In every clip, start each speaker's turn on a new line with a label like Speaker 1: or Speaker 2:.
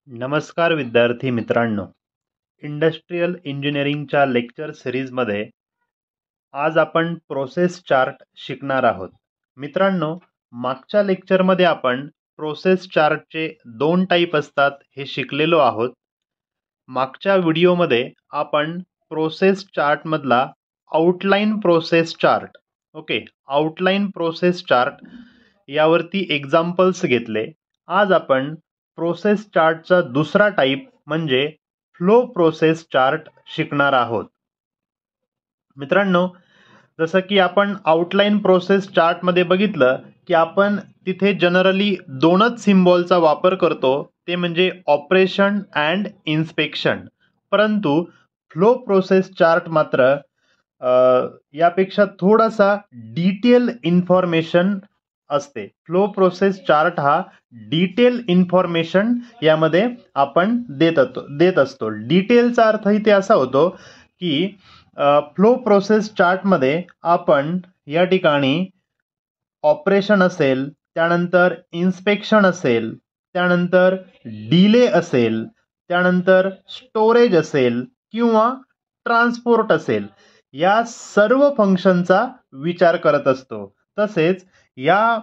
Speaker 1: नमस्कार विद्यार्थी मित्रांनो, इंडस्ट्रियल इंजिनिअरिंगच्या लेक्चर सिरीजमध्ये आज आपण प्रोसेस चार्ट शिकणार आहोत. मित्रांनो, मागच्या लेक्चरमध्ये आपण प्रोसेस चार्टचे 2 टाईप असतात हे शिकलेलो आहोत. मागच्या व्हिडिओमध्ये आपण प्रोसेस चार्टमधला outline process chart outline process chart यावरती एक्झाम्पल्स घेतले. आज आपण प्रोसेस चार्टचा दुसरा टाईप म्हणजे फ्लो प्रोसेस चार्ट शिकणार आहोत. मित्रांनो, जसं की आपण आउटलाईन प्रोसेस चार्टमध्ये बघितलं की आपण तिथे जनरली 2च सिम्बॉलचा वापर करतो, ते म्हणजे ऑपरेशन अँड इन्स्पेक्शन. परंतु फ्लो प्रोसेस चार्ट मात्र यापेक्षा थोडासा डिटेल इन्फॉर्मेशन असते. फ्लो प्रोसेस चार्ट हा डिटेल इन्फॉर्मेशन यामध्ये आपण देत असतो. डिटेलचा अर्थ इथे असा होतो की फ्लो प्रोसेस चार्टमध्ये आपण या ठिकाणी ऑपरेशन असेल, त्यानंतर इन्स्पेक्शन असेल, त्यानंतर डिले असेल, त्यानंतर स्टोरेज असेल किंवा ट्रान्सपोर्ट असेल, या सर्व फंक्शनचा विचार करत असतो. तसेच या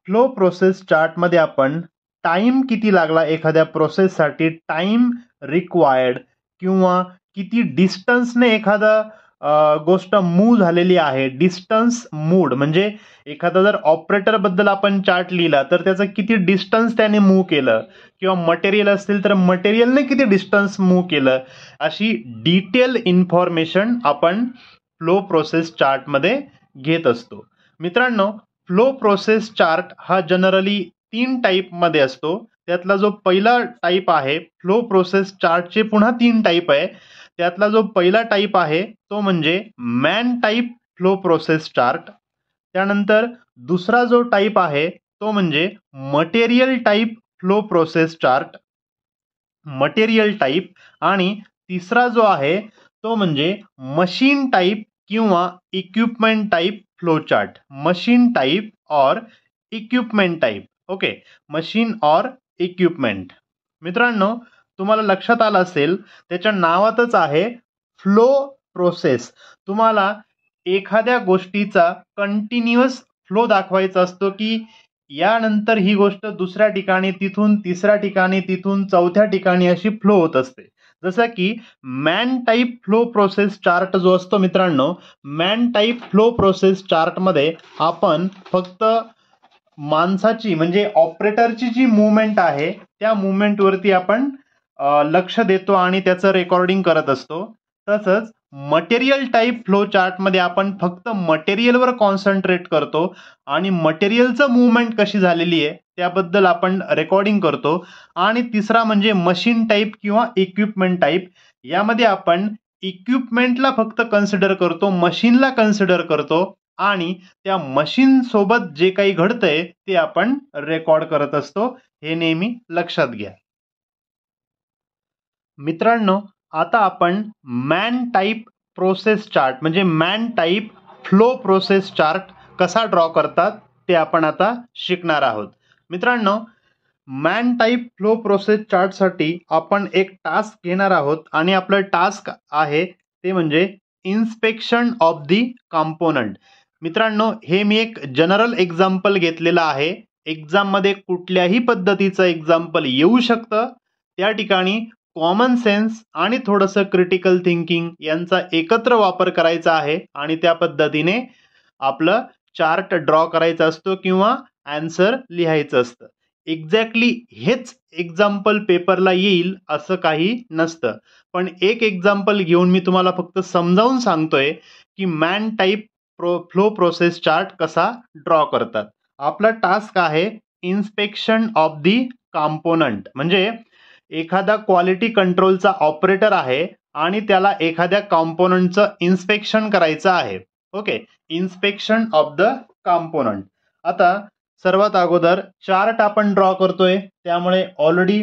Speaker 1: फ्लो प्रोसेस चार्टमध्ये आपण टाइम किती लागला एखाद्या प्रोसेससाठी, टाइम रिक्वायर्ड किंवा किती डिस्टन्सने एखादा गोष्ट मूव्ह झालेली आहे, डिस्टन्स मूव्ड म्हणजे एखादा जर ऑपरेटर बद्दल आपण चार्ट लिहिला तर त्याचं किती डिस्टन्स त्याने मूव्ह केलं, किंवा मटेरियल असतील तर मटेरियलने किती डिस्टन्स मूव्ह केलं, अशी डिटेल इन्फॉर्मेशन आपण फ्लो प्रोसेस चार्टमध्ये घेत असतो. मित्रांनो, फ्लो प्रोसेस चार्ट हा जनरली 3 टाईपमध्ये असतो. त्यातला जो पहिला टाईप आहे, फ्लो प्रोसेस चार्टचे पुन्हा 3 टाईप आहे. त्यातला जो पहिला टाईप आहे तो म्हणजे man type flow process chart. त्यानंतर दुसरा जो टाईप आहे तो म्हणजे material type flow process chart, material type. आणि तिसरा जो आहे तो म्हणजे मशीन टाईप किंवा equipment type flow chart. Machine type और इक्विपमेंट टाईप. मशीन और इक्विपमेंट. मित्रांनो, तुम्हाला लक्षात आलं असेल त्याच्या नावातच आहे फ्लो प्रोसेस. तुम्हाला एखाद्या गोष्टीचा कंटिन्युअस फ्लो दाखवायचा असतो की यानंतर ही गोष्ट दुसऱ्या ठिकाणी, तिथून तिसऱ्या ठिकाणी, तिथून चौथ्या ठिकाणी अशी फ्लो होत असते. जसं की man type flow process chart जो असतो मित्रांनो, मॅन टाईप फ्लो प्रोसेस चार्टमध्ये आपण फक्त माणसाची म्हणजे ऑपरेटरची जी मुवमेंट आहे त्या मुवमेंटवरती आपण लक्ष देतो आणि त्याचं रेकॉर्डिंग करत असतो. तसंच मटेरियल टाईप फ्लो चार्टमध्ये आपण फक्त मटेरियलवर कॉन्सन्ट्रेट करतो आणि मटेरियलचं मुवमेंट कशी झालेली आहे त्याबद्दल आपण रेकॉर्डिंग करतो. आणि तिसरा म्हणजे मशीन टाईप किंवा इक्विपमेंट टाईप. यामध्ये आपण इक्विपमेंटला फक्त कन्सिडर करतो, मशीनला कन्सिडर करतो आणि त्या मशीन सोबत जे काही घडतंय ते आपण रेकॉर्ड करत असतो. हे नेहमी लक्षात घ्या. मित्रांनो, आता आपण मॅन टाईप प्रोसेस चार्ट म्हणजे man type flow process chart कसा ड्रॉ करतात ते आपण आता शिकणार आहोत. मित्रांनो, मॅन टाईप फ्लो प्रोसेस चार्टसाठी आपण एक टास्क घेणार आहोत आणि आपलं टास्क आहे ते म्हणजे इन्स्पेक्शन ऑफ दी कॉम्पोनंट. मित्रांनो, हे मी एक जनरल एक्झाम्पल घेतलेलं आहे. एक्झाममध्ये कुठल्याही पद्धतीचं एक्झाम्पल येऊ शकतं. त्या ठिकाणी कॉमन सेन्स आणि थोडंसं क्रिटिकल थिंकिंग यांचा एकत्र वापर करायचा आहे आणि त्या पद्धतीने आपलं चार्ट ड्रॉ करायचा असतो किंवा आन्सर लिहायचं असतं. एक्झॅक्टली हेच एक्झाम्पल पेपरला येईल असं काही नसतं. पण एक एक्झाम्पल घेऊन मी तुम्हाला फक्त समजावून सांगतोय की man type flow process chart कसा ड्रॉ करतात. आपला टास्क आहे इन्स्पेक्शन ऑफ दी कॉम्पोनंट. म्हणजे एखादा क्वालिटी कंट्रोलचा ऑपरेटर आहे आणि त्याला एखाद्या कॉम्पोनंटचं इन्स्पेक्शन करायचं आहे. Inspection of the component. आता सर्वात अगोदर चार्ट आपण ड्रॉ करतोय, त्यामुळे ऑलरेडी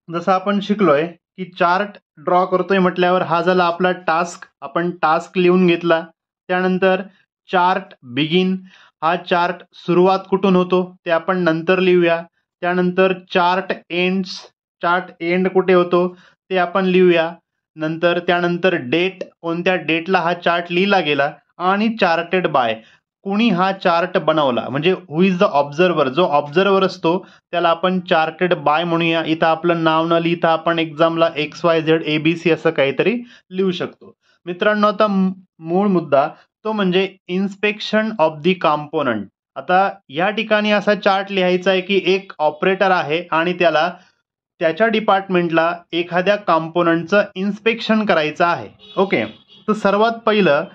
Speaker 1: जसं आपण शिकलोय की चार्ट ड्रॉ करतोय म्हटल्यावर हा झाला आपला टास्क. आपण टास्क लिहून घेतला. त्यानंतर चार्ट बिगिन. हा चार्ट सुरुवात कुठून होतो ते आपण नंतर लिहूया. त्यानंतर चार्ट एंड्स. चार्ट एंड कुठे होतो ते आपण लिहूया. नंतर त्यानंतर डेट, कोणत्या डेटला हा चार्ट लिहिला गेला, आणि चार्टेड बाय, कुणी हा चार्ट बनवला, म्हणजे हु इज द ऑब्झर्वर, जो ऑब्झर्वर असतो त्याला आपण चार्टेड बाय म्हणूया. इथं आपलं नाव न लिहिता आपण एक्झामला XYZ ABC असं काहीतरी लिहू शकतो. मित्रांनो, आता मूळ मुद्दा तो म्हणजे इन्स्पेक्शन ऑफ द कॉम्पोनंट. आता या ठिकाणी असा चार्ट लिहायचा आहे की एक ऑपरेटर आहे आणि त्याला त्याच्या डिपार्टमेंटला एखाद्या कॉम्पोनंटचं इन्स्पेक्शन करायचं आहे. ओके, तर सर्वात पहिलं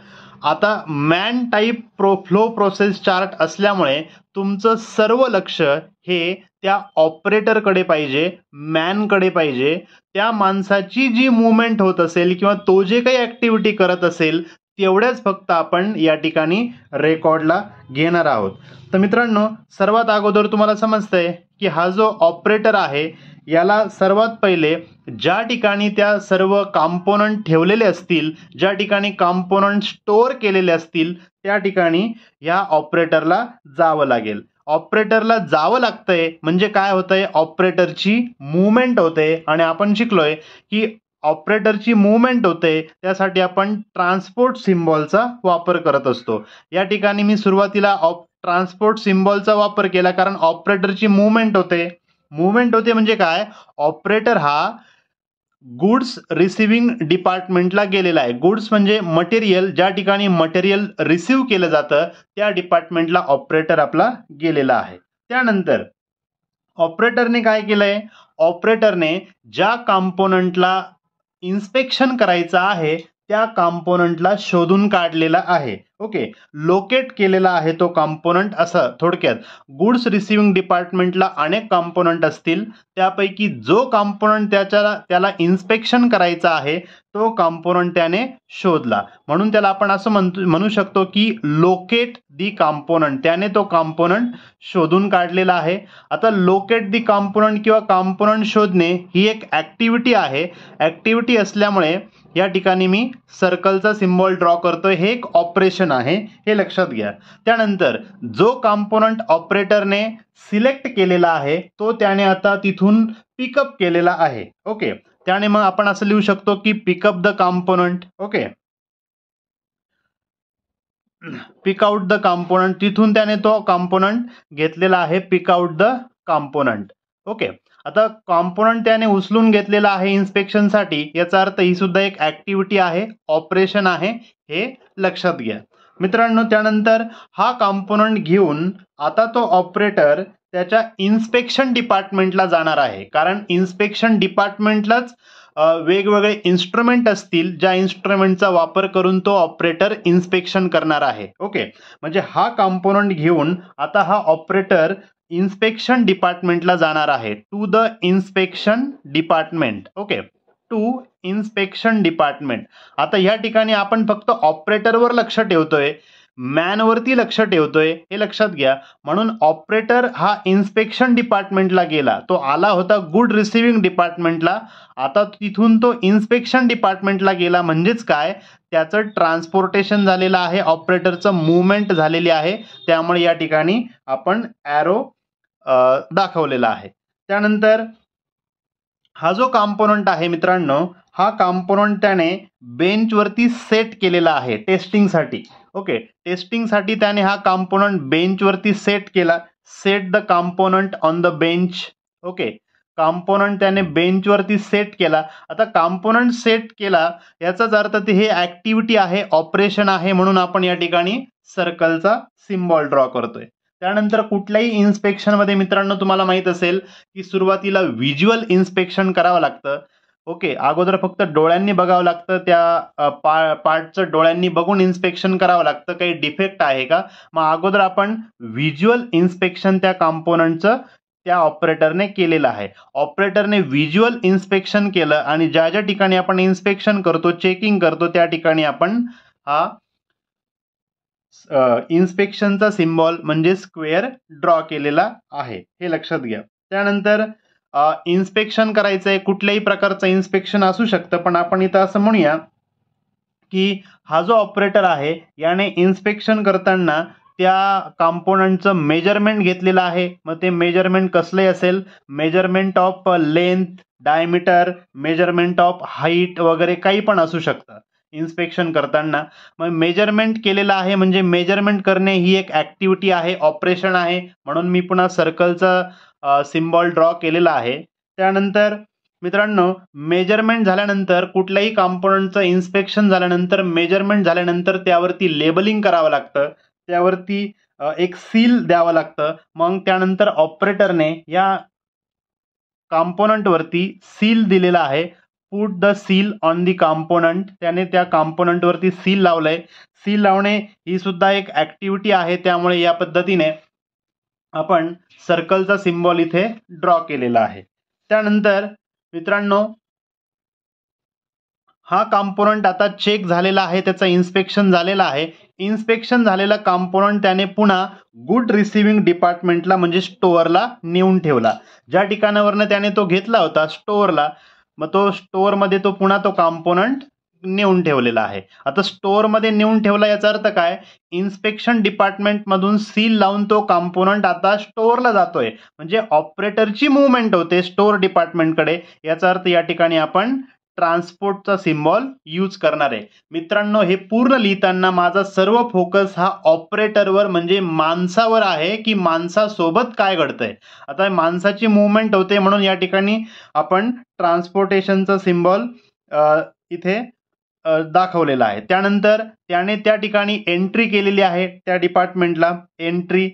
Speaker 1: आता man type flow process chart असल्यामुळे तुमचं सर्व लक्ष हे त्या ऑपरेटरकडे पाहिजे, मॅनकडे पाहिजे. त्या माणसाची जी मूवमेंट होत असेल किंवा तो जे काही ऍक्टिव्हिटी करत असेल तेवढ्याच फक्त आपण या ठिकाणी रेकॉर्डला घेणार आहोत. तर मित्रांनो, सर्वात अगोदर तुम्हाला समजतंय की हा जो ऑपरेटर आहे याला सर्वात पहिले ज्या ठिकाणी त्या सर्व कॉम्पोनंट ठेवलेले असतील, ज्या ठिकाणी कॉम्पोनंट स्टोअर केलेले असतील त्या ठिकाणी या ऑपरेटरला जावं लागेल. ऑपरेटरला जावं लागतंय म्हणजे काय होतंय, ऑपरेटरची मूवमेंट होते. आणि आपण शिकलोय की ऑपरेटरची मूवमेंट होते त्यासाठी आपण ट्रान्सपोर्ट सिम्बॉलचा वापर करत असतो. या ठिकाणी मी सुरुवातीला ट्रान्सपोर्ट सिम्बॉलचा वापर केला कारण ऑपरेटरची मूवमेंट होते. मूवमेंट होते म्हणजे काय, ऑपरेटर हा गुड्स रिसिव्हिंग डिपार्टमेंटला गेलेला आहे. गुड्स म्हणजे मटेरियल, ज्या ठिकाणी मटेरियल रिसिव्ह केलं जातं त्या डिपार्टमेंटला ऑपरेटर आपला गेलेला आहे. त्यानंतर ऑपरेटरने काय केलंय, ऑपरेटरने ज्या कॉम्पोनंटला इन्स्पेक्शन करायचं आहे त्या कॉम्पोनंटला शोधून काढलेला आहे. ओके, लोकेट केलेला आहे तो कॉम्पोनंट. असं थोडक्यात गुड्स रिसिव्हिंग डिपार्टमेंटला अनेक कॉम्पोनंट असतील, त्यापैकी जो कॉम्पोनंट त्याला इन्स्पेक्शन करायचा आहे तो कॉम्पोनंट त्याने शोधला, म्हणून त्याला आपण असं म्हणू शकतो की लोकेट दी कॉम्पोनंट. त्याने तो कॉम्पोनंट शोधून काढलेला आहे. आता लोकेट दी कॉम्पोनंट किंवा कॉम्पोनंट शोधणे ही एक ऍक्टिव्हिटी आहे. ऍक्टिव्हिटी असल्यामुळे या ठिकाणी मी सर्कलचा सिम्बॉल ड्रॉ करतोय. हे एक ऑपरेशन आहे, हे लक्षात घ्या. त्यानंतर जो कॉम्पोनंट ऑपरेटरने सिलेक्ट केलेला आहे तो त्याने आता तिथून पिकअप केलेला आहे. ओके, त्याने मग आपण असं लिहू शकतो की pick up the component. Okay, pick out the component, तिथून त्याने तो कॉम्पोनंट घेतलेला आहे. Pick out the component. Okay, आता कॉम्पोनंट त्याने उचलून घेतलेला आहे इन्स्पेक्शनसाठी, याचा अर्थ ही सुद्धा एक ऍक्टिव्हिटी आहे, ऑपरेशन आहे, हे लक्षात घ्या. मित्रांनो, त्यानंतर हा कॉम्पोनंट घेऊन आता तो ऑपरेटर त्याच्या इन्स्पेक्शन डिपार्टमेंटला जाणार आहे. कारण इन्स्पेक्शन डिपार्टमेंटलाच वेगवेगळे इन्स्ट्रुमेंट असतील, ज्या इन्स्ट्रुमेंटचा वापर करून तो ऑपरेटर इन्स्पेक्शन करणार आहे. ओके, म्हणजे हा कॉम्पोनंट घेऊन आता हा ऑपरेटर इन्स्पेक्शन डिपार्टमेंटला जाणार आहे. To the inspection department. Okay, to inspection department. आता या ठिकाणी आपण फक्त ऑपरेटरवर लक्ष ठेवतोय, मॅनवरती लक्ष ठेवतोय, हे लक्षात घ्या. म्हणून ऑपरेटर हा इन्स्पेक्शन डिपार्टमेंटला गेला, तो आला होता गुड रिसिव्हिंग डिपार्टमेंटला, आता तिथून तो इन्स्पेक्शन डिपार्टमेंटला गेला. म्हणजेच काय, त्याचं ट्रान्सपोर्टेशन झालेलं आहे, ऑपरेटरचं मूवमेंट झालेली आहे. त्यामुळे या ठिकाणी आपण ॲरो दाखवलेला आहे. त्यानंतर हा जो कॉम्पोनंट आहे मित्रांनो, हा कॉम्पोनंट त्याने बेंचवरती सेट केलेला आहे टेस्टिंगसाठी. ओके, टेस्टिंगसाठी त्याने हा कॉम्पोनंट बेंचवरती सेट केला. Set the component on the bench. Okay, component त्याने बेंचवरती सेट केला. आता कॉम्पोनंट सेट केला याचाच अर्थ ते हे ऍक्टिव्हिटी आहे, ऑपरेशन आहे, म्हणून आपण या ठिकाणी सर्कलचा सिम्बॉल ड्रॉ करतोय. त्यानंतर कुठल्याही इन्स्पेक्शन मध्ये मित्रांनो तुम्हाला माहित असेल की सुरुवातीला व्हिज्युअल इन्स्पेक्शन करावं लागतं. ओके, अगोदर फक्त डोळ्यांनी बघावं लागतं, त्या पार्टचं डोळ्यांनी बघून इन्स्पेक्शन करावं लागतं, काही डिफेक्ट आहे का. मग अगोदर आपण व्हिज्युअल इन्स्पेक्शन त्या कॉम्पोनंटचं त्या ऑपरेटरने केलेलं आहे. ऑपरेटरने व्हिज्युअल इन्स्पेक्शन केलं आणि ज्या ज्या ठिकाणी आपण इन्स्पेक्शन करतो, चेकिंग करतो, त्या ठिकाणी आपण हा इन्स्पेक्शनचा सिम्बॉल म्हणजे स्क्वेअर ड्रॉ केलेला आहे, हे लक्षात घ्या. त्यानंतर इन्स्पेक्शन करायचंय, कुठल्याही प्रकारचं इन्स्पेक्शन असू शकतं, पण आपण इथं असं म्हणूया की हा जो ऑपरेटर आहे याने इन्स्पेक्शन करताना त्या कॉम्पोनंटचं मेजरमेंट घेतलेलं आहे. मग ते मेजरमेंट कसले असेल, measurement of length, diameter, measurement of height वगैरे काही पण असू शकतं इन्स्पेक्शन करताना. मग मेजरमेंट केलेलं आहे म्हणजे मेजरमेंट करणे ही एक ॲक्टिव्हिटी आहे, ऑपरेशन आहे, म्हणून मी पुन्हा सर्कलचा सिम्बॉल ड्रॉ केलेला आहे. त्यानंतर मित्रांनो, मेजरमेंट झाल्यानंतर कुठल्याही कॉम्पोनंटचं इन्स्पेक्शन झाल्यानंतर, मेजरमेंट झाल्यानंतर त्यावरती लेबलिंग करावं लागतं, त्यावरती एक सील द्यावं लागतं. मग त्यानंतर ऑपरेटरने या कॉम्पोनंटवरती सील दिलेला आहे, put the seal on the component, त्याने त्या कॉम्पोनंटवरती सील लावलंय. सील लावणे ही सुद्धा एक ॲक्टिव्हिटी आहे, त्यामुळे या पद्धतीने आपण सर्कलचा सिम्बॉल इथे ड्रॉ केलेला आहे. त्यानंतर मित्रांनो, हा कॉम्पोनंट आता चेक झालेला आहे, त्याचं इन्स्पेक्शन झालेलं आहे. इन्स्पेक्शन झालेला कॉम्पोनंट त्याने पुन्हा गुड रिसिव्हिंग डिपार्टमेंटला म्हणजे स्टोअरला नेऊन ठेवला. ज्या ठिकाणावरनं त्याने तो घेतला होता स्टोअरला, मग तो स्टोअरमध्ये तो पुन्हा तो कॉम्पोनंट नेऊन ठेवलेला आहे. आता स्टोअरमध्ये नेऊन ठेवला याचा अर्थ काय, इन्स्पेक्शन डिपार्टमेंटमधून सील लावून तो कॉम्पोनंट आता स्टोअरला जातोय, म्हणजे ऑपरेटरची मुवमेंट होते स्टोअर डिपार्टमेंटकडे. याचा अर्थ या ठिकाणी आपण ट्रान्सपोर्टचा सिम्बॉल यूज करणार आहे. मित्रांनो, हे पूर्ण लिहिताना माझा सर्व फोकस हा ऑपरेटरवर म्हणजे माणसावर आहे की माणसासोबत काय घडतंय. आता माणसाची मुवमेंट होते म्हणून या ठिकाणी आपण ट्रान्सपोर्टेशनचा सिम्बॉल इथे दाखवलेला आहे. त्यानंतर त्याने त्या ठिकाणी एंट्री केलेली आहे त्या डिपार्टमेंटला, entry,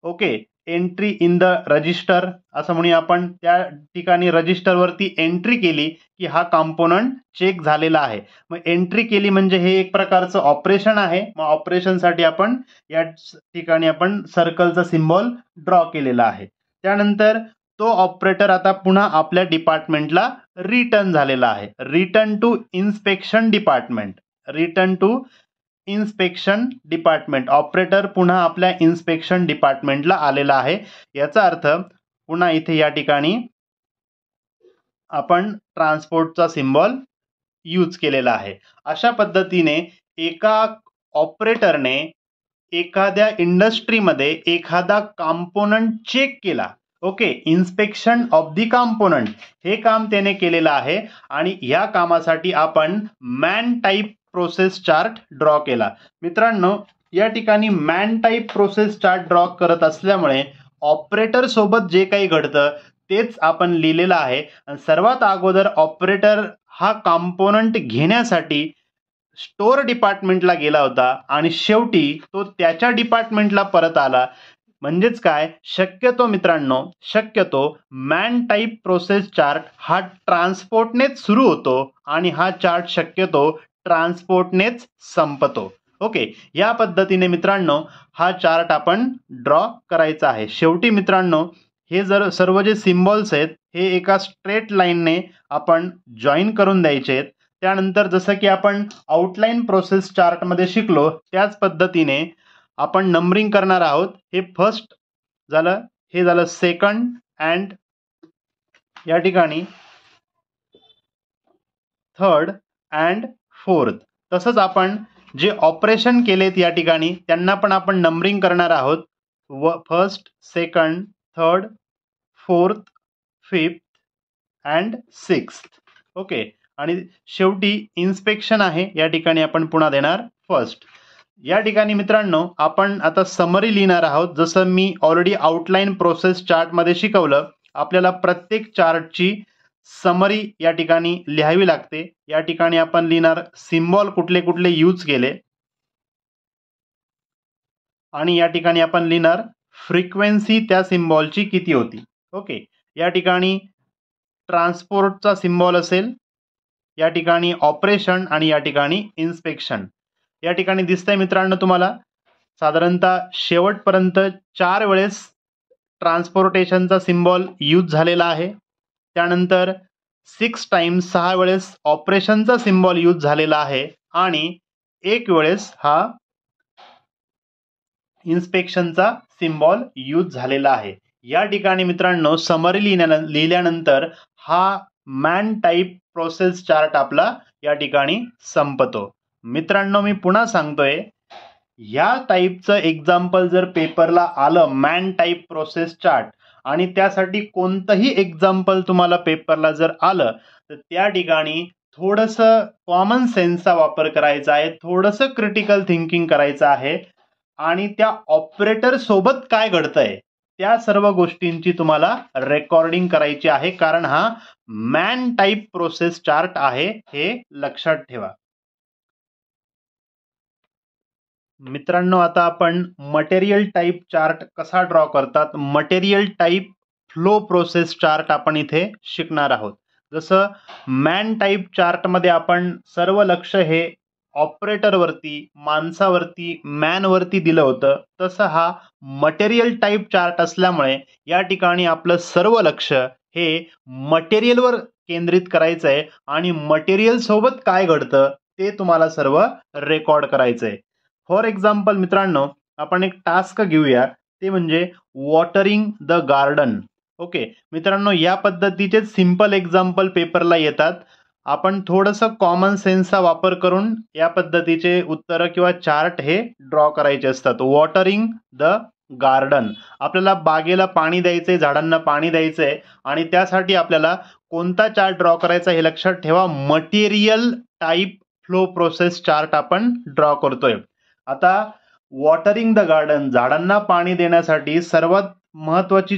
Speaker 1: okay, entry in the register असं म्हणूया आपण. त्या ठिकाणी रजिस्टरवरती एंट्री केली की हा कॉम्पोनंट चेक झालेला आहे. मग एंट्री केली म्हणजे हे एक प्रकारचं ऑपरेशन आहे. मग ऑपरेशनसाठी आपण या ठिकाणी आपण सर्कलचा सिम्बॉल ड्रॉ केलेला आहे. त्यानंतर तो ऑपरेटर आता पुन्हा आपल्या डिपार्टमेंटला रिटर्न झालेला आहे. Return to inspection department, return to inspection department. Operator पुन्हा आपल्या इन्स्पेक्शन डिपार्टमेंटला आलेला आहे. याचा अर्थ पुन्हा इथे या ठिकाणी आपण ट्रान्सपोर्टचा सिम्बॉल यूज केलेला आहे. अशा पद्धतीने एका ऑपरेटरने एखाद्या इंडस्ट्रीमध्ये एखादा कॉम्पोनंट चेक केला, okay, inspection of the component, हे काम त्याने केलेलं आहे. आणि या कामासाठी आपण man type process chart draw केला. मित्रांनो, या ठिकाणी man type process chart draw करत असल्यामुळे ऑपरेटर सोबत जे काही घडतं तेच आपण लिहिलेलं आहे. सर्वात अगोदर ऑपरेटर हा कॉम्पोनंट घेण्यासाठी स्टोअर डिपार्टमेंटला गेला होता आणि शेवटी तो त्याच्या डिपार्टमेंटला परत आला. म्हणजेच काय, शक्यतो मित्रांनो, शक्यतो मॅन टाईप प्रोसेस चार्ट हा ट्रान्सपोर्टनेच सुरू होतो आणि हा चार्ट शक्यतो ट्रान्सपोर्टनेच संपतो. ओके, या पद्धतीने मित्रांनो हा चार्ट आपण ड्रॉ करायचा आहे. शेवटी मित्रांनो, हे जर सर्व जे सिम्बॉल्स आहेत हे एका स्ट्रेट लाईनने आपण जॉईन करून द्यायचे आहेत. त्यानंतर जसं की आपण आउटलाईन प्रोसेस चार्टमध्ये शिकलो त्याच पद्धतीने आपण नंबरिंग करणार आहोत. हे फर्स्ट झालं, हे झालं सेकंड, अँड या ठिकाणी थर्ड अँड फोर्थ. तसंच आपण जे ऑपरेशन केलेत या ठिकाणी त्यांना पण आपण नंबरिंग करणार आहोत. First, second, third, fourth, fifth and sixth. Okay, आणि शेवटी इन्स्पेक्शन आहे या ठिकाणी आपण पुन्हा देणार फर्स्ट. या ठिकाणी मित्रांनो आपण आता समरी लिहिणार आहोत. जसं मी ऑलरेडी आउटलाईन प्रोसेस चार्टमध्ये शिकवलं, आपल्याला प्रत्येक चार्टची समरी या ठिकाणी लिहावी लागते. या ठिकाणी आपण लिहिणार सिम्बॉल कुठले कुठले यूज केले, आणि या ठिकाणी आपण लिहिणार फ्रिक्वेन्सी त्या सिम्बॉलची किती होती. ओके, या ठिकाणी ट्रान्सपोर्टचा सिम्बॉल असेल, या ठिकाणी ऑपरेशन, आणि या ठिकाणी इन्स्पेक्शन. या ठिकाणी दिसतंय मित्रांनो तुम्हाला साधारणतः शेवटपर्यंत 4 वेळेस ट्रान्सपोर्टेशनचा सिम्बॉल यूज झालेला आहे. त्यानंतर 6 टाइम्स 6 वेळेस ऑपरेशनचा सिम्बॉल यूज झालेला आहे, आणि 1 वेळेस हा इन्स्पेक्शनचा सिम्बॉल यूज झालेला आहे. या ठिकाणी मित्रांनो समरी लिहिल्यानंतर हा मॅन टाईप प्रोसेस चार्ट आपला या ठिकाणी संपतो. मित्रांनो, मी पुन्हा सांगतोय, या टाईपचं एक्झाम्पल जर पेपरला आलं मॅन टाईप प्रोसेस चार्ट आणि त्यासाठी कोणतंही एक्झाम्पल तुम्हाला पेपरला जर आलं तर त्या ठिकाणी थोडंसं कॉमन सेन्सचा वापर करायचा आहे, थोडंसं क्रिटिकल थिंकिंग करायचं आहे आणि त्या ऑपरेटर सोबत काय घडतंय त्या सर्व गोष्टींची तुम्हाला रेकॉर्डिंग करायची आहे, कारण हा मॅन टाइप प्रोसेस चार्ट आहे, हे लक्षात ठेवा. मित्रांनो, आता आपण मटेरियल टाइप चार्ट कसा ड्रॉ करतात, material type flow process chart आपण इथे शिकणार आहोत. जसं मॅन टाइप चार्ट मध्ये आपण सर्व लक्ष हे ऑपरेटर वरती, माणसावरती, मॅन वरती दिलं होतं, तसं हा मटेरियल टाइप चार्ट असल्यामुळे या ठिकाणी आपलं सर्व लक्ष हे मटेरियलवर केंद्रित करायचं आहे आणि मटेरियल सोबत काय घडतं ते तुम्हाला सर्व रेकॉर्ड करायचंय. फॉर एक्झाम्पल मित्रांनो, आपण एक टास्क घेऊया, ते म्हणजे वॉटरिंग द गार्डन. ओके मित्रांनो, या पद्धतीचे सिंपल एक्झाम्पल पेपरला येतात. आपण थोडंसं कॉमन सेन्सचा वापर करून या पद्धतीचे उत्तर किंवा चार्ट हे ड्रॉ करायचे असतात. वॉटरिंग द गार्डन, आपल्याला बागेला पाणी द्यायचंय, झाडांना पाणी द्यायचंय आणि त्यासाठी आपल्याला कोणता चार्ट ड्रॉ करायचा हे लक्षात ठेवा. Material type flow process chart आपण ड्रॉ करतोय. आता वॉटरिंग द गार्डन, झाडांना पाणी देण्यासाठी सर्वात महत्वाची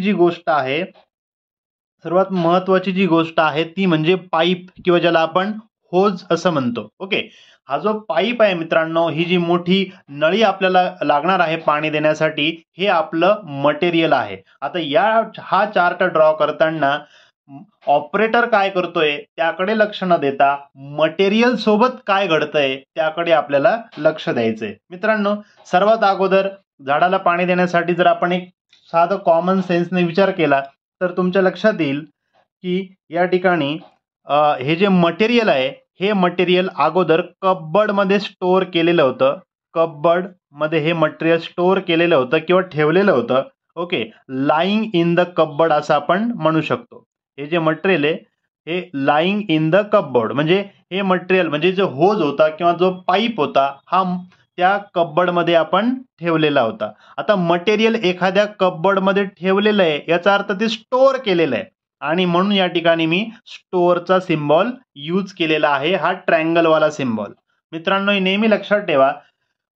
Speaker 1: जी गोष्ट आहे ती म्हणजे पाईप किंवा ज्याला आपण होज असं म्हणतो. ओके, हा जो पाईप आहे मित्रांनो, ही जी मोठी नळी आपल्याला लागणार आहे पाणी देण्यासाठी, हे आपलं मटेरियल आहे. आता हा चार्ट ड्रॉ करताना ऑपरेटर काय करतोय त्याकडे लक्ष न देता मटेरियल सोबत काय घडतंय त्याकडे आपल्याला लक्ष द्यायचंय. मित्रांनो, सर्वात अगोदर झाडाला पाणी देण्यासाठी जर आपण एक साधं कॉमन सेन्सने विचार केला तर तुमच्या लक्षात येईल की या ठिकाणी हे जे मटेरियल आहे, हे मटेरियल अगोदर कपबोर्ड मध्ये स्टोअर केलेलं होतं. कपबोर्ड मध्ये हे मटेरियल स्टोअर केलेलं होतं किंवा ठेवलेलं होतं. Okay, lying in the cupboard असं आपण म्हणू शकतो. हे जे मटेरियल आहे हे लाईंग इन द कपबोर्ड, म्हणजे हे मटेरियल म्हणजे जो होज होता किंवा जो पाईप होता हा त्या कपबोर्ड मध्ये आपण ठेवलेला होता. आता मटेरियल एखाद्या कपबोर्ड मध्ये ठेवलेलं आहे याचा अर्थ ते स्टोअर केलेलं आहे आणि म्हणून या ठिकाणी मी स्टोअरचा सिम्बॉल यूज केलेला आहे, हा ट्रायंगल वाला सिम्बॉल. मित्रांनो, नेहमी लक्षात ठेवा,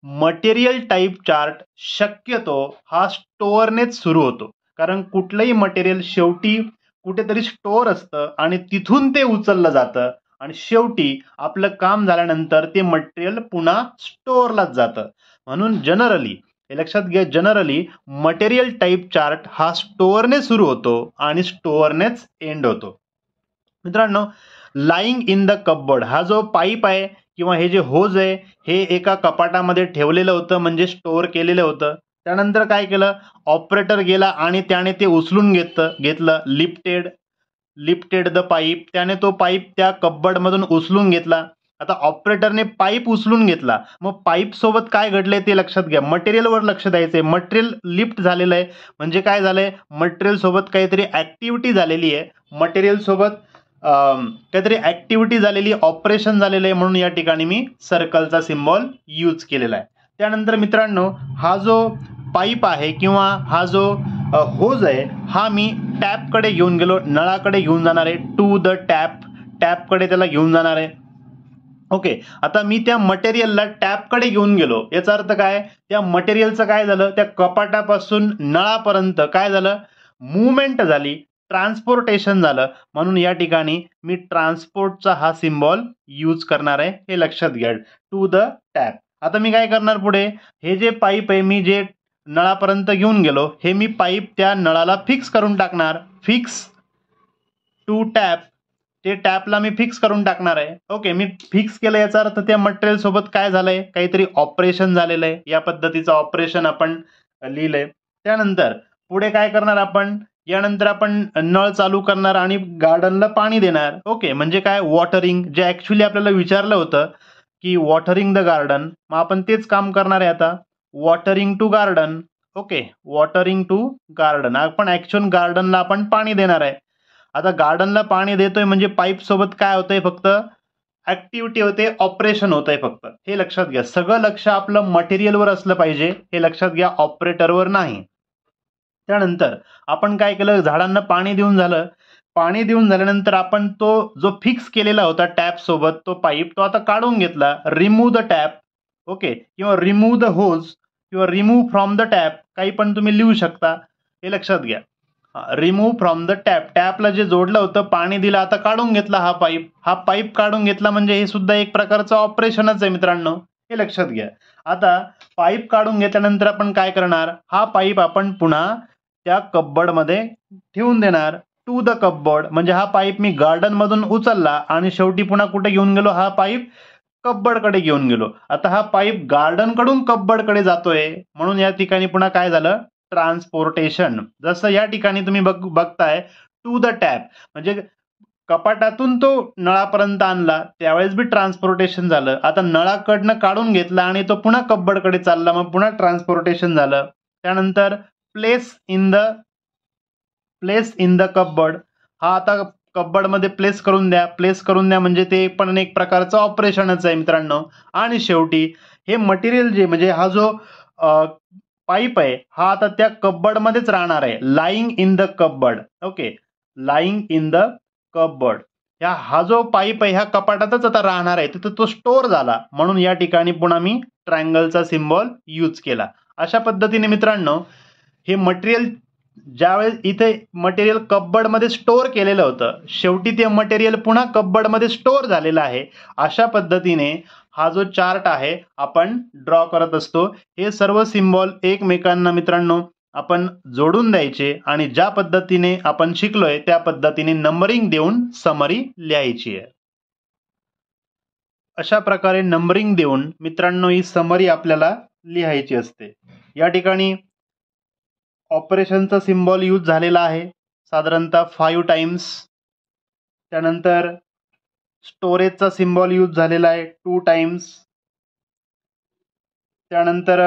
Speaker 1: मटेरियल टाइप चार्ट शक्यतो हा स्टोअरनेच सुरू होतो, कारण कुठलंही मटेरियल शेवटी कुठेतरी स्टोअर असतं आणि तिथून ते उचललं जातं आणि शेवटी आपलं काम झाल्यानंतर ते मटेरियल पुन्हा स्टोअरलाच जातं. म्हणून जनरली हे लक्षात घ्या, जनरली मटेरियल टाइप चार्ट हा स्टोअरने सुरू होतो आणि स्टोअरनेच एंड होतो. मित्रांनो, लाईंग इन द कपबोर्ड, हा जो पाईप आहे किंवा हे जे होज आहे हे एका कपाटामध्ये ठेवलेलं होतं, म्हणजे स्टोअर केलेलं होतं. त्यानंतर काय केलं, ऑपरेटर गेला आणि त्याने ते उचलून घेतलं, लिफ्टेड द पाईप, त्याने तो पाईप त्या कपबोर्ड मधून उचलून घेतला. आता ऑपरेटरने पाईप उचलून घेतला, मग पाईप सोबत काय घडलंय ते लक्षात घ्या. मटेरियलवर लक्ष द्यायचंय. मटेरियल लिफ्ट झालेलं आहे म्हणजे काय झालंय, मटेरियल सोबत काहीतरी ऍक्टिव्हिटी झालेली आहे, मटेरियल सोबत काहीतरी ऍक्टिव्हिटी झालेली, ऑपरेशन झालेलं आहे, म्हणून या ठिकाणी मी सर्कलचा सिम्बॉल यूज केलेला आहे. त्यानंतर मित्रांनो, हा जो पाईप आहे किंवा हा जो होज आहे हा मी टॅपकडे घेऊन गेलो, नळाकडे घेऊन जाणार आहे. टू द टॅपकडे त्याला घेऊन जाणार आहे. ओके, आता मी त्या मटेरियलला टॅपकडे घेऊन गेलो, याचा अर्थ काय, त्या मटेरियलचं काय झालं, त्या कपाटापासून नळापर्यंत काय झालं, मूवमेंट झाली, ट्रान्सपोर्टेशन झालं, म्हणून या ठिकाणी मी ट्रान्सपोर्टचा हा सिम्बॉल यूज करणार आहे, हे लक्षात घ्या. To the tap. आता मी काय करणार पुढे, हे जे पाईप आहे मी जे नळापर्यंत घेऊन गेलो, हे मी पाईप त्या नळाला फिक्स करून टाकणार. फिक्स टू टॅप, ते टॅपला मी फिक्स करून टाकणार आहे. ओके, मी फिक्स केलं याचा अर्थ त्या मटेरियल सोबत काय झालंय, काहीतरी ऑपरेशन झालेलं आहे. या पद्धतीचं ऑपरेशन आपण लिहिलंय. त्यानंतर पुढे काय करणार आपण, यानंतर आपण नळ चालू करणार आणि गार्डनला पाणी देणार. ओके, म्हणजे काय, वॉटरिंग, जे ऍक्च्युली आपल्याला विचारलं होतं की वॉटरिंग द गार्डन, मग आपण तेच काम करणार आहे आता. Watering to garden. Okay, watering to garden, आपण ऍक्च्युअल गार्डनला आपण पाणी देणार आहे. आता गार्डनला पाणी देतोय म्हणजे पाईप सोबत काय होतंय, फक्त ऍक्टिव्हिटी होते, ऑपरेशन होतंय फक्त, हे लक्षात घ्या. सगळं लक्ष आपलं मटेरियलवर असलं पाहिजे, हे लक्षात घ्या, ऑपरेटरवर नाही. त्यानंतर आपण काय केलं, झाडांना पाणी देऊन झालं. पाणी देऊन झाल्यानंतर आपण तो जो फिक्स केलेला होता टॅप सोबत तो पाईप तो आता काढून घेतला. रिमूव्ह द टॅप, ओके, किंवा रिमूव्ह द होज किंवा रिमूव्ह फ्रॉम द टॅप, काही पण तुम्ही लिहू शकता, हे लक्षात घ्या. रिमूव्ह फ्रॉम द टॅप, टॅपला जे जोडलं होतं पाणी दिलं, आता काढून घेतला हा पाईप काढून घेतला म्हणजे हे सुद्धा एक प्रकारचं ऑपरेशनच आहे मित्रांनो, हे लक्षात घ्या. आता पाईप काढून घेतल्यानंतर आपण काय करणार, हा पाईप आपण पुन्हा त्या कपबोर्ड मध्ये ठेवून देणार. टू द कपबोर्ड म्हणजे हा पाईप मी गार्डन मधून उचलला आणि शेवटी पुन्हा कुठे घेऊन गेलो, हा पाईप कपबोर्ड कडे घेऊन गेलो. आता हा पाईप गार्डन कडून कपबोर्ड कडे जातोय, म्हणून या ठिकाणी पुन्हा काय झालं, ट्रान्सपोर्टेशन. जसं या ठिकाणी तुम्ही बघताय टू द टॅप म्हणजे कपाटातून तो नळापर्यंत आणला, त्यावेळेस बी ट्रान्सपोर्टेशन झालं. आता नळाकडनं काढून घेतला आणि तो पुन्हा कपबोर्डकडे चालला, मग पुन्हा ट्रान्सपोर्टेशन झालं. त्यानंतर प्लेस इन द कपबोर्ड, हा आता कपबोर्ड मध्ये प्लेस करून द्या म्हणजे ते पण एक प्रकारचं ऑपरेशनच आहे मित्रांनो. आणि शेवटी हे मटेरियल जे म्हणजे हा जो पाईप आहे हा आता त्या कपबोर्ड मध्येच राहणार आहे, lying in the cupboard. Okay, lying in the cupboard, हा जो पाईप आहे ह्या कपाटातच आता राहणार आहे, तिथं तो स्टोअर झाला, म्हणून या ठिकाणी पुन्हा मी ट्रायंगलचा सिम्बॉल यूज केला. अशा पद्धतीने मित्रांनो हे मटेरियल ज्यावेळेस इथे मटेरियल कपबोर्ड मध्ये स्टोअर केलेलं होतं, शेवटी ते मटेरियल पुन्हा कपबोर्ड मध्ये स्टोअर झालेलं आहे. अशा पद्धतीने हा जो चार्ट आहे आपण ड्रॉ करत असतो. हे सर्व सिम्बॉल एकमेकांना मित्रांनो आपण जोडून द्यायचे आणि ज्या पद्धतीने आपण शिकलोय त्या पद्धतीने नंबरिंग देऊन समरी लिहायची आहे. अशा प्रकारे नंबरिंग देऊन मित्रांनो ही समरी आपल्याला लिहायची असते. या ठिकाणी ऑपरेशनचा सिम्बॉल यूज झालेला आहे साधारणतः 5 टाइम्स. त्यानंतर स्टोरेजचा सिम्बॉल यूज झालेला आहे 2 टाइम्स. त्यानंतर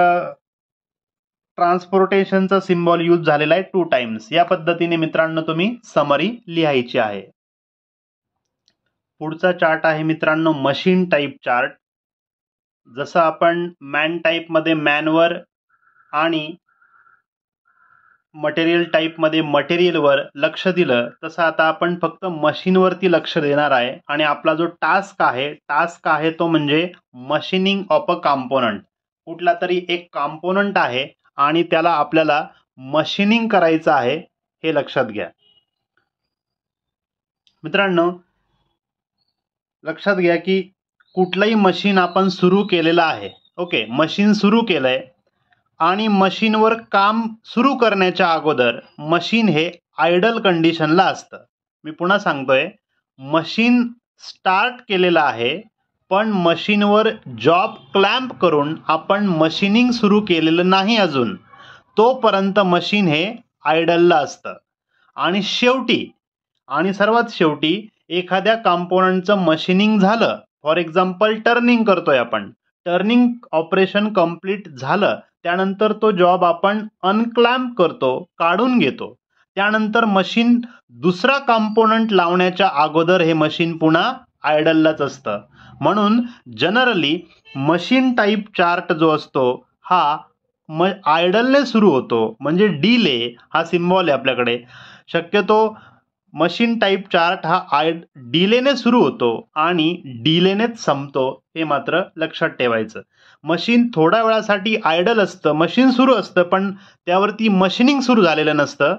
Speaker 1: ट्रान्सपोर्टेशनचा सिम्बॉल यूज झालेला आहे 2 टाइम्स. या पद्धतीने मित्रांनो तुम्ही समरी लिहायची आहे. पुढचा चार्ट आहे मित्रांनो मशीन टाईप चार्ट. जसं आपण मॅन टाईप मध्ये मॅनवर आणि मटेरियल टाईप मध्ये मटेरियलवर लक्ष दिलं, तसं आता आपण फक्त मशीनवरती लक्ष देणार आहे. आणि आपला जो टास्क आहे तो म्हणजे मशीनिंग ऑफ अ कॉम्पोनंट. कुठला तरी एक कॉम्पोनंट आहे आणि त्याला आपल्याला मशीनिंग करायचं आहे, हे लक्षात घ्या. मित्रांनो लक्षात घ्या की कुठलंही मशीन आपण सुरू केलेलं आहे, ओके, मशीन सुरू केलंय आणि मशीनवर काम सुरू करण्याच्या अगोदर मशीन हे आयडल कंडिशनला असतं. मी पुन्हा सांगतोय, मशीन स्टार्ट केलेलं आहे पण मशीनवर जॉब क्लॅम्प करून आपण मशीनिंग सुरू केलेलं नाही अजून, तोपर्यंत मशीन हे आयडलला असतं. आणि शेवटी आणि सर्वात शेवटी एखाद्या कॉम्पोनंटचं मशीनिंग झालं, फॉर एक्झाम्पल टर्निंग करतोय आपण, टर्निंग ऑपरेशन कंप्लीट झालं, त्यानंतर तो जॉब आपण अनक्लॅम्प करतो, काढून घेतो. त्यानंतर मशीन दुसरा कॉम्पोनंट लावण्याच्या अगोदर हे मशीन पुन्हा आयडललाच असतं. म्हणून जनरली मशीन टाईप चार्ट जो असतो हा आयडलने सुरू होतो, म्हणजे डिले हा सिम्बॉल आहे आपल्याकडे. शक्यतो मशीन टाईप चार्ट हा डिलेने सुरू होतो आणि डिलेनेच संपतो, हे मात्र लक्षात ठेवायचं. मशीन थोड्या वेळासाठी आयडल असतं, मशीन सुरू असतं पण त्यावरती मशीनिंग सुरू झालेलं नसतं,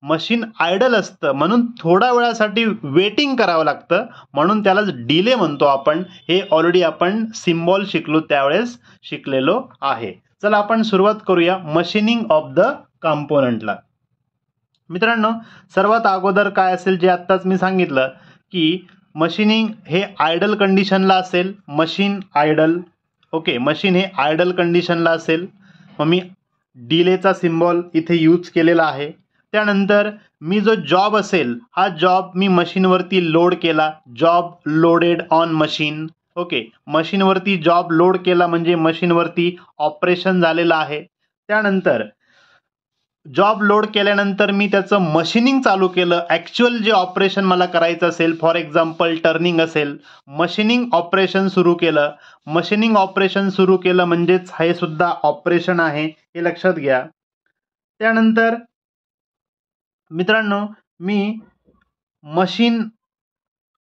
Speaker 1: मशीन आयडल असतं, म्हणून थोड्या वेळासाठी वेटिंग करावं लागतं, म्हणून त्यालाच डिले म्हणतो आपण. हे ऑलरेडी आपण सिम्बॉल शिकलो त्यावेळेस शिकलेलो आहे. चला आपण सुरुवात करूया मशीनिंग ऑफ द कॉम्पोनंटला. मित्रांनो सर्वात अगोदर काय असेल, जे आत्ताच मी सांगितलं की मशीनिंग हे आयडल कंडिशनला असेल, मशीन आयडल, ओके, मशीन हे आयडल कंडिशनला असेल, मग मी डिलेचा सिम्बॉल इथे यूज केलेला आहे. त्यानंतर मी जो जॉब असेल हा जॉब मी मशीनवरती लोड केला, job loaded on machine, okay, मशीनवरती जॉब लोड केला म्हणजे मशीनवरती ऑपरेशन झालेलं आहे. त्यानंतर जॉब लोड केल्यानंतर मी त्याचं मशीनिंग चालू केलं, ॲक्च्युअल जे ऑपरेशन मला करायचं असेल, फॉर एक्झाम्पल टर्निंग असेल, मशीनिंग ऑपरेशन सुरू केलं. मशीनिंग ऑपरेशन सुरू केलं म्हणजेच हे सुद्धा ऑपरेशन आहे, हे लक्षात घ्या. त्यानंतर मित्रांनो, मी मशीन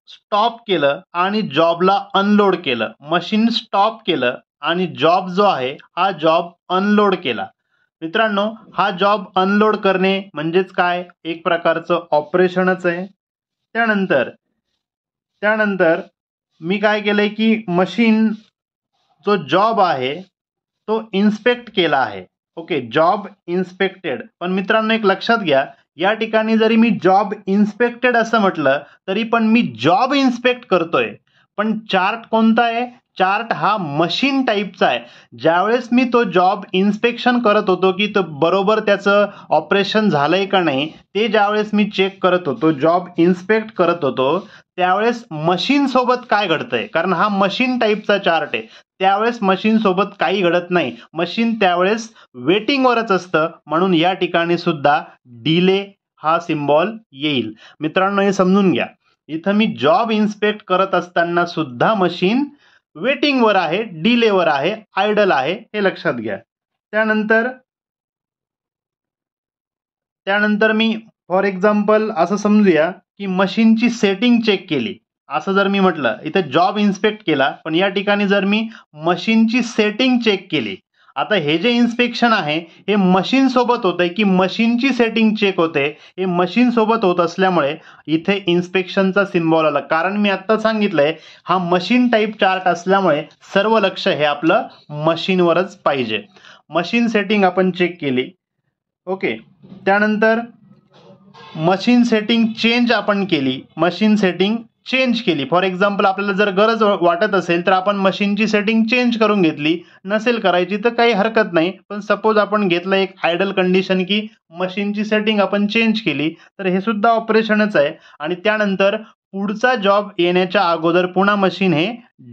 Speaker 1: स्टॉप केलं आणि जॉबला अनलोड केलं. मशीन स्टॉप केलं आणि जॉब जो आहे हा जॉब अनलोड केला. मित्रांनो, हा जॉब अनलोड करणे म्हणजेच काय, एक प्रकारचं ऑपरेशनच आहे. त्यानंतर मी काय केलंय की मशीन जो जॉब आहे तो इन्स्पेक्ट केला आहे. Okay, job inspected. पण मित्रांनो एक लक्षात घ्या, या ठिकाणी जरी मी जॉब इन्स्पेक्टेड असं म्हटलं तरी पण मी जॉब इन्स्पेक्ट करतोय. पण चार्ट कोणता आहे? चार्ट हा मशीन टाईपचा आहे. ज्यावेळेस मी तो जॉब इन्स्पेक्शन करत होतो की तो बरोबर त्याचं ऑपरेशन झालंय का नाही, ते ज्यावेळेस मी चेक करत होतो, जॉब इन्स्पेक्ट करत होतो, त्यावेळेस मशीन सोबत काय घडतंय, कारण हा मशीन टाईपचा चार्ट आहे, त्यावेळेस मशीन सोबत काही घडत नाही. मशीन त्यावेळेस वेटिंगवरच असतं. म्हणून या ठिकाणी सुद्धा डिले हा सिम्बॉल येईल. मित्रांनो हे समजून घ्या, इथं मी जॉब इन्स्पेक्ट करत असताना सुद्धा मशीन वेटिंगवर आहे, डिलेवर आहे, आयडल आहे, हे लक्षात घ्या. त्यानंतर मी फॉर एक्झाम्पल असं समजूया की मशीनची सेटिंग चेक केली. असं जर मी म्हटलं, इथे जॉब इन्स्पेक्ट केला, पण या ठिकाणी जर मी मशीनची सेटिंग चेक केली. आता हे जे इन्स्पेक्शन आहे हे मशीन सोबत होतंय की मशीनची सेटिंग चेक होते, हे मशीन सोबत होत असल्यामुळे इथे इन्स्पेक्शनचा सिम्बॉल आला. कारण मी आता सांगितलंय हा मशीन टाईप चार्ट असल्यामुळे सर्व लक्ष हे आपलं मशीनवरच पाहिजे. मशीन सेटिंग आपण चेक केली. ओके, त्यानंतर मशीन सेटिंग चेंज आपण केली. मशीन सेटिंग चेंज केली. फॉर एक्झाम्पल आपल्याला जर गरज वाटत असेल तर आपण मशीनची सेटिंग चेंज करून घेतली. नसेल करायची तर काही हरकत नाही. पण सपोज आपण घेतलं एक आयडल कंडिशन की मशीनची सेटिंग आपण चेंज केली, तर हे सुद्धा ऑपरेशनच आहे. आणि त्यानंतर पुढचा जॉब येण्याच्या अगोदर पुन्हा मशीन हे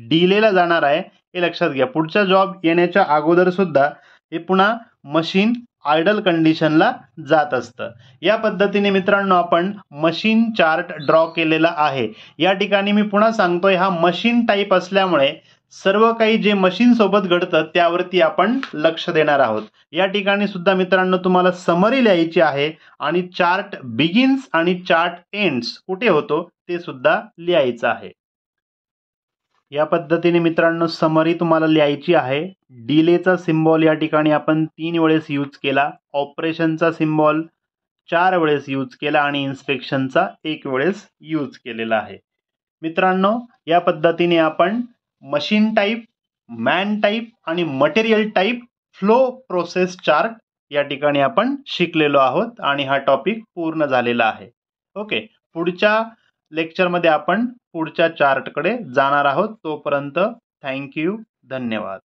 Speaker 1: डिलेला जाणार आहे, हे लक्षात घ्या. पुढचा जॉब येण्याच्या अगोदर सुद्धा हे पुन्हा मशीन आयडल कंडिशनला जात असतं. या पद्धतीने मित्रांनो आपण मशीन चार्ट ड्रॉ केलेला आहे. या ठिकाणी मी पुन्हा सांगतोय, हा मशीन टाईप असल्यामुळे सर्व काही जे मशीन सोबत घडतं त्यावरती आपण लक्ष देणार आहोत. या ठिकाणी सुद्धा मित्रांनो तुम्हाला समरी लिहायची आहे आणि चार्ट बिगिन्स आणि चार्ट एंड्स कुठे होतो ते सुद्धा लिहायचं आहे. या पद्धतीने मित्रांनो समरी तुम्हाला लिहायची आहे. डिलेचा सिम्बॉल या ठिकाणी आपण 3 वेळेस यूज केला, ऑपरेशनचा सिम्बॉल 4 वेळेस यूज केला आणि इन्स्पेक्शनचा 1 वेळेस यूज केलेला आहे. मित्रांनो या पद्धतीने आपण मशीन टाईप, मॅन टाईप आणि material type flow process chart या ठिकाणी आपण शिकलेलो आहोत आणि हा टॉपिक पूर्ण झालेला आहे. ओके, पुढच्या लेक्चरमध्ये आपण पुढच्या चार्टकडे जाणार आहोत. तोपर्यंत थँक्यू, धन्यवाद.